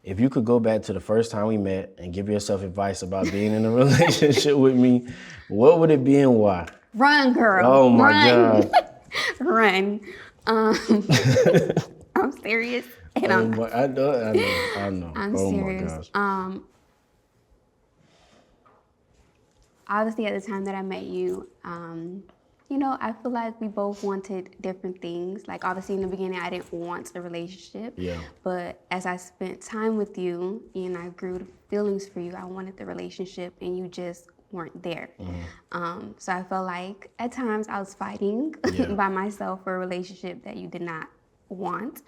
if you could go back to the first time we met and give yourself advice about being in a relationship with me, what would it be and why? Run, girl. Oh my Run. God. Run. I'm serious. And Oh my, I know. I'm Oh serious. my gosh. Obviously, at the time that I met you, you know, I feel like we both wanted different things. Like, obviously, in the beginning, I didn't want a relationship. Yeah. But as I spent time with you and I grew the feelings for you, I wanted the relationship, and you just weren't there. So I felt like at times I was fighting by myself for a relationship that you did not want.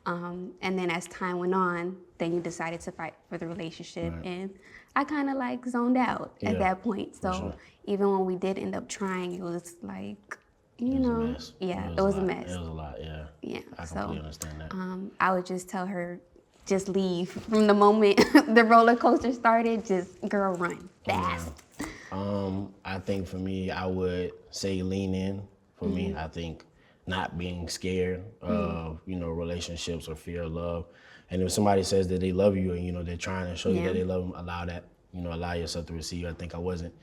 And then as time went on, then you decided to fight for the relationship, and I kind of like zoned out at that point. So even when we did end up trying, it was like, you know, a mess. it was a mess. It was a lot, yeah. Yeah, I completely understand that. I would just tell her, just leave. From the moment the roller coaster started, just girl, run fast. I think for me, I would say lean in. For me, I think not being scared of, you know, relationships or fear of love. And if somebody says that they love you and, you know, they're trying to show you that they love them, allow that, you know, allow yourself to receive. I think I wasn't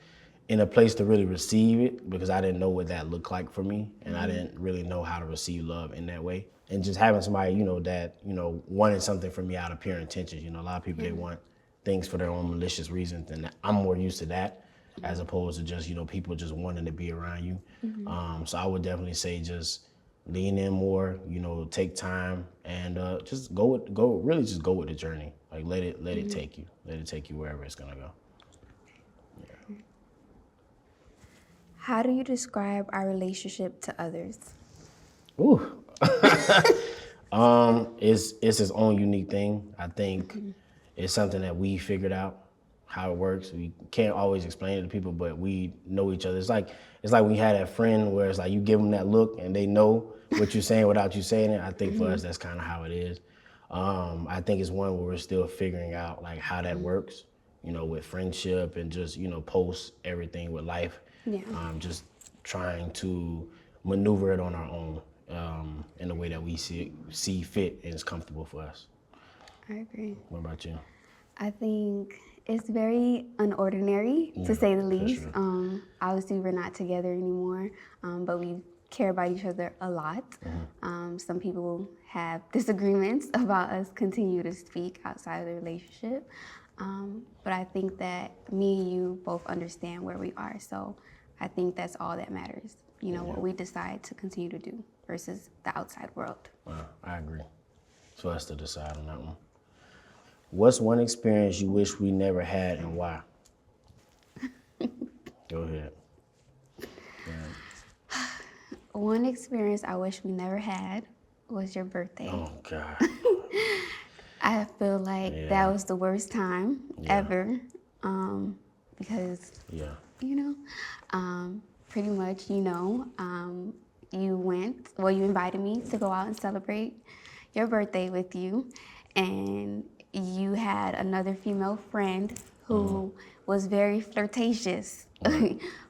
in a place to really receive it because I didn't know what that looked like for me. And I didn't really know how to receive love in that way. And just having somebody, you know, that, you know, wanted something from me out of pure intentions. You know, a lot of people, they want things for their own malicious reasons. And I'm more used to that as opposed to just, you know, people just wanting to be around you. So I would definitely say just lean in more, you know, take time and just go with the journey. Like let it take you. Let it take you wherever it's gonna go. How do you describe our relationship to others? Ooh. It's its own unique thing. I think it's something that we figured out how it works. We can't always explain it to people, but we know each other. It's like we had that friend where it's like you give them that look and they know what you're saying without you saying it. I think for us, that's kind of how it is. I think it's one where we're still figuring out like how that works, you know, with friendship and just, you know, post everything with life. Yeah. Just trying to maneuver it on our own in a way that we see fit and is comfortable for us. I agree. What about you? I think it's very unordinary, to say the least. Sure. Obviously, we're not together anymore, but we care about each other a lot. Some people have disagreements about us continue to speak outside of the relationship. But I think that me and you both understand where we are. So I think that's all that matters, you know, what we decide to continue to do versus the outside world. I agree. It's for us to decide on that one. What's one experience you wish we never had and why? Go ahead. One experience I wish we never had was your birthday. Oh, God. I feel like that was the worst time ever because, you know, pretty much, you know, you invited me to go out and celebrate your birthday with you, and you had another female friend who was very flirtatious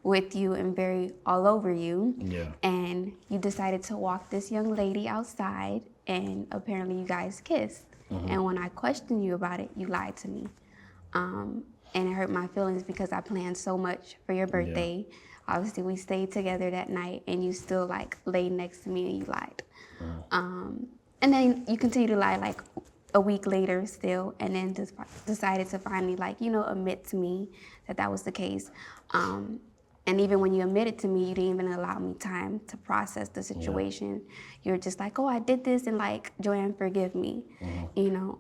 with you and very all over you. Yeah. And you decided to walk this young lady outside, and apparently you guys kissed. And when I questioned you about it, you lied to me. And it hurt my feelings because I planned so much for your birthday. Yeah. Obviously, we stayed together that night, and you still like laid next to me and you lied. And then you continue to lie like a week later still, and then just decided to finally like, you know, admit to me that that was the case. And even when you admitted to me, you didn't even allow me time to process the situation. You were just like, oh, I did this, and like, Joanne, forgive me, you know?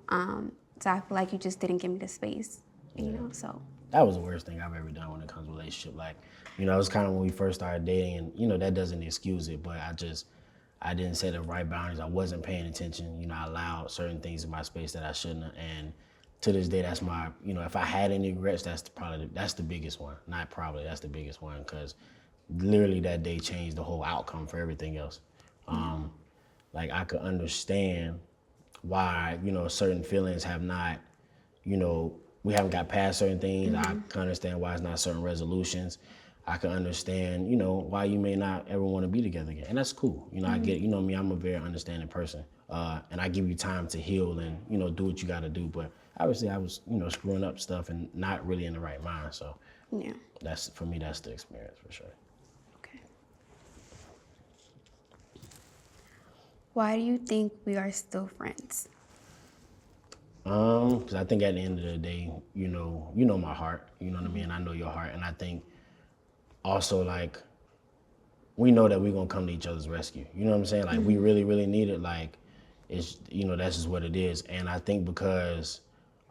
So I feel like you just didn't give me the space, you know, so. That was the worst thing I've ever done when it comes to relationship. Like, you know, it was kind of when we first started dating, and, you know, that doesn't excuse it, but I didn't set the right boundaries. I wasn't paying attention. You know, I allowed certain things in my space that I shouldn't have. And to this day, that's my, you know, if I had any regrets, that's the biggest one. Not probably, that's the biggest one, because literally that day changed the whole outcome for everything else. Like, I could understand why, you know, certain feelings have not, you know, we haven't got past certain things. I can understand why it's not certain resolutions. I can understand, you know, why you may not ever want to be together again. And that's cool. You know, I get, you know me, I'm a very understanding person. and I give you time to heal and, you know, do what you got to do. But obviously I was, you know, screwing up stuff and not really in the right mind. So Yeah. that's, for me, that's the experience for sure. Okay. Why do you think we are still friends? Because I think at the end of the day, you know my heart, you know what I mean? I know your heart. And I think also, like, we know that we're going to come to each other's rescue. You know what I'm saying? Like, we really, really need it. Like, it's, you know, that's just what it is. And I think because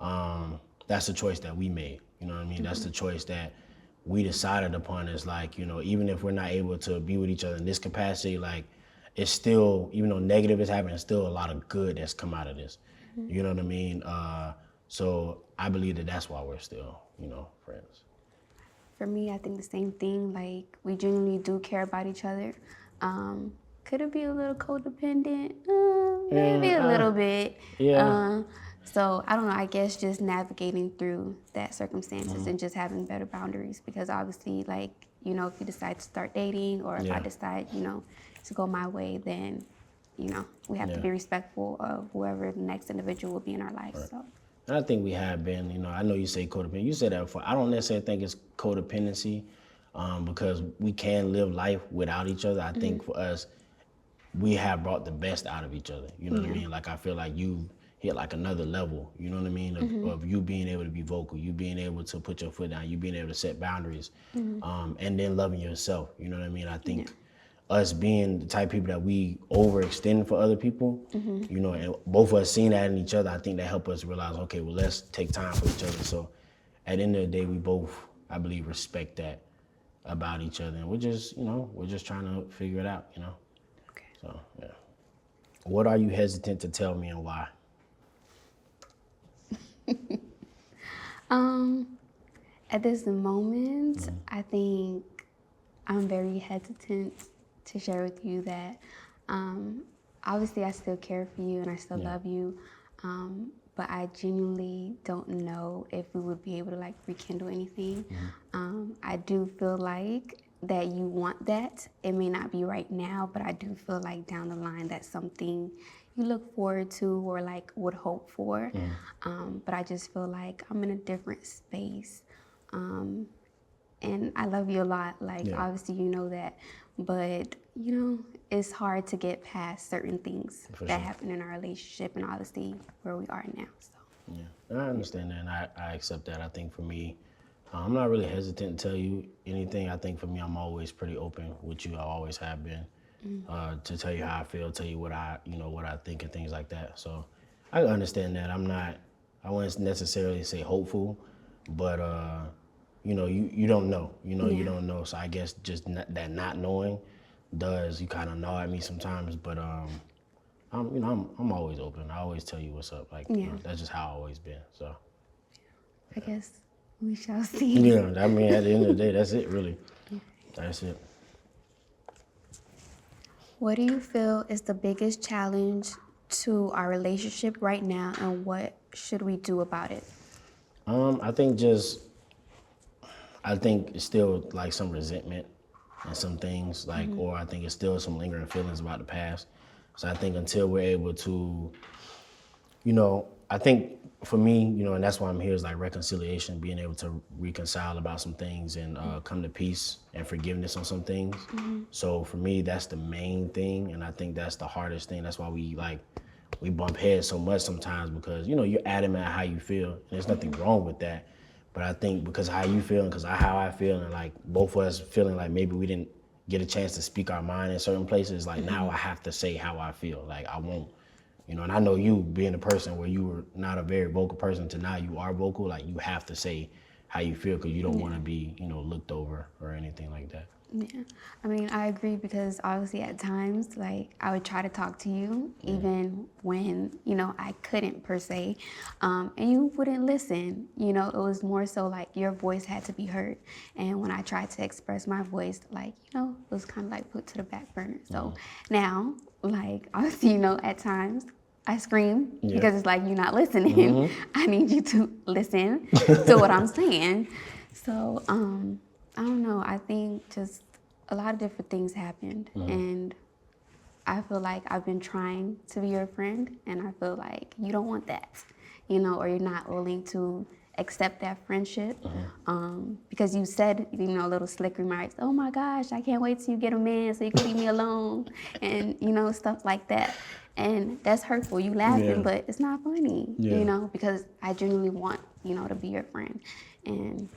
that's the choice that we made. You know what I mean? That's the choice that we decided upon. Is like, you know, even if we're not able to be with each other in this capacity, like, it's still, even though negative is happening, still a lot of good that's come out of this. You know what I mean? So I believe that that's why we're still, you know, friends. For me, I think the same thing. Like, we genuinely do care about each other. Could it be a little codependent? Maybe a little bit. Yeah. So I don't know. I guess just navigating through that circumstances and just having better boundaries. Because obviously, like, you know, if you decide to start dating, or if I decide, you know, to go my way, then, you know, we have to be respectful of whoever the next individual will be in our life. Right. So. And I think we have been, you know, I know you say codependent. You said that before. I don't necessarily think it's codependency because we can live life without each other. I think for us, we have brought the best out of each other. You know what I mean? Like, I feel like you hit like another level, you know what I mean? Of you being able to be vocal, you being able to put your foot down, you being able to set boundaries, and then loving yourself. You know what I mean? I think us being the type of people that we overextend for other people, you know, and both of us seeing that in each other, I think that help us realize, okay, well, let's take time for each other. So at the end of the day, we both, I believe, respect that about each other. And we're just, you know, we're just trying to figure it out, you know? Okay. So, yeah. What are you hesitant to tell me and why? At this moment, I think I'm very hesitant to share with you that obviously I still care for you and I still love you, but I genuinely don't know if we would be able to like rekindle anything. I do feel like that you want that. It may not be right now, but I do feel like down the line that's something you look forward to or like would hope for. But I just feel like I'm in a different space. And I love you a lot. Like, obviously you know that, but you know, it's hard to get past certain things that happen in our relationship and obviously where we are now. So. Yeah, I understand that, and I accept that. I think for me, I'm not really hesitant to tell you anything. I think for me, I'm always pretty open with you. I always have been to tell you how I feel, tell you what I think and things like that. So I understand that. I wouldn't necessarily say hopeful, but you know, you don't know. You know, you don't know. So I guess just that not knowing does, you kind of gnaw at me sometimes. But I'm always open. I always tell you what's up. Like, you know, that's just how I've always been. So I guess we shall see. yeah, I mean, at the end of the day, that's it, really. That's it. What do you feel is the biggest challenge to our relationship right now, and what should we do about it? I think it's still like some resentment and some things, like, or I think it's still some lingering feelings about the past. So I think until we're able to, you know, I think for me, you know, and that's why I'm here, is like reconciliation, being able to reconcile about some things and come to peace and forgiveness on some things. So for me, that's the main thing, and I think that's the hardest thing. That's why we bump heads so much sometimes, because, you know, you're adamant at how you feel, and there's nothing wrong with that. But I think because how you feel and because how I feel, and like both of us feeling like maybe we didn't get a chance to speak our mind in certain places, like now I have to say how I feel. Like I won't, you know, and I know you being a person where you were not a very vocal person to now you are vocal, like you have to say how you feel because you don't want to be, you know, looked over or anything like that. Yeah, I mean, I agree, because obviously at times, like, I would try to talk to you even when, you know, I couldn't per se, and you wouldn't listen. You know, it was more so like your voice had to be heard, and when I tried to express my voice, like, you know, it was kind of like put to the back burner. So now, like, obviously, you know, at times I scream because it's like, you're not listening. I need you to listen to what I'm saying. So, I don't know. I think just a lot of different things happened, and I feel like I've been trying to be your friend, and I feel like you don't want that, you know, or you're not willing to accept that friendship. Because you said, you know, little slick remarks, oh my gosh, I can't wait till you get a man so you can leave me alone, and, you know, stuff like that. And that's hurtful. You laughing, but it's not funny, you know, because I genuinely want, you know, to be your friend. And,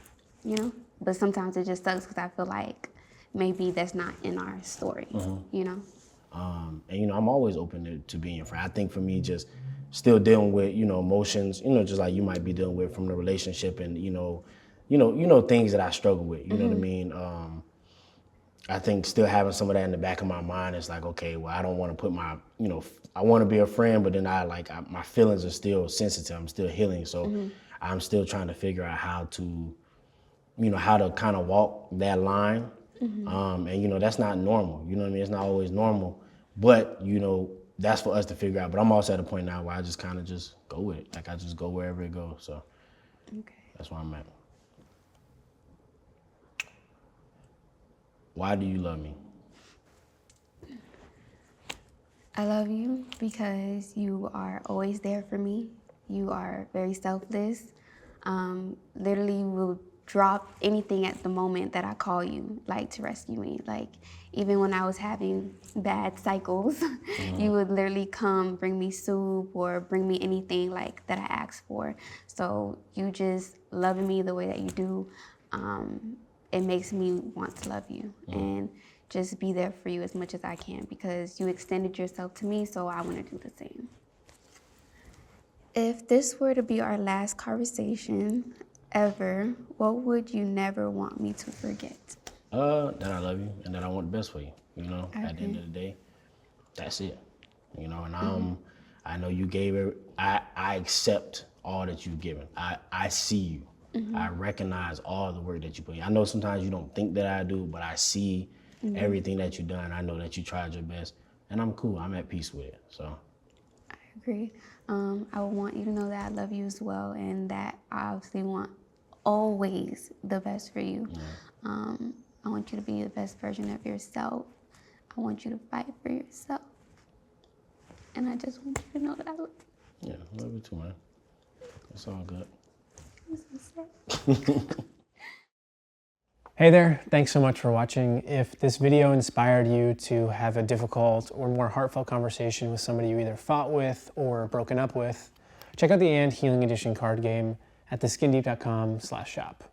you know, but sometimes it just sucks because I feel like maybe that's not in our story, you know? And, you know, I'm always open to being your friend. I think for me, just still dealing with, you know, emotions, you know, just like you might be dealing with from the relationship and, you know, things that I struggle with, you know what I mean? I think still having some of that in the back of my mind is like, okay, well, I don't want to put my, you know, I want to be a friend, but then my feelings are still sensitive. I'm still healing. So I'm still trying to figure out how to, you know, how to kind of walk that line. And, you know, that's not normal. You know what I mean? It's not always normal, but, you know, that's for us to figure out. But I'm also at a point now where I just kind of just go with it. Like I just go wherever it goes. So that's where I'm at. Why do you love me? I love you because you are always there for me. You are very selfless. Literally, you will drop anything at the moment that I call you, like to rescue me. Like even when I was having bad cycles, you would literally come bring me soup or bring me anything like that I asked for. So you just loving me the way that you do, it makes me want to love you and just be there for you as much as I can because you extended yourself to me, so I want to do the same. If this were to be our last conversation ever, what would you never want me to forget? That I love you and that I want the best for you. You know, at the end of the day, that's it. You know, and I know you gave it. I accept all that you've given. I see you. I recognize all the work that you put in. I know sometimes you don't think that I do, but I see everything that you've done. I know that you tried your best, and I'm cool. I'm at peace with it. So. I agree. I would want you to know that I love you as well, and that I obviously want always the best for you. I want you to be the best version of yourself. I want you to fight for yourself. And I just want you to know that I love you. Yeah, I love you too, man. It's all good. I'm so sad. Hey there, thanks so much for watching. If this video inspired you to have a difficult or more heartfelt conversation with somebody you either fought with or broken up with, check out the And Healing Edition card game at theskindeep.com/shop.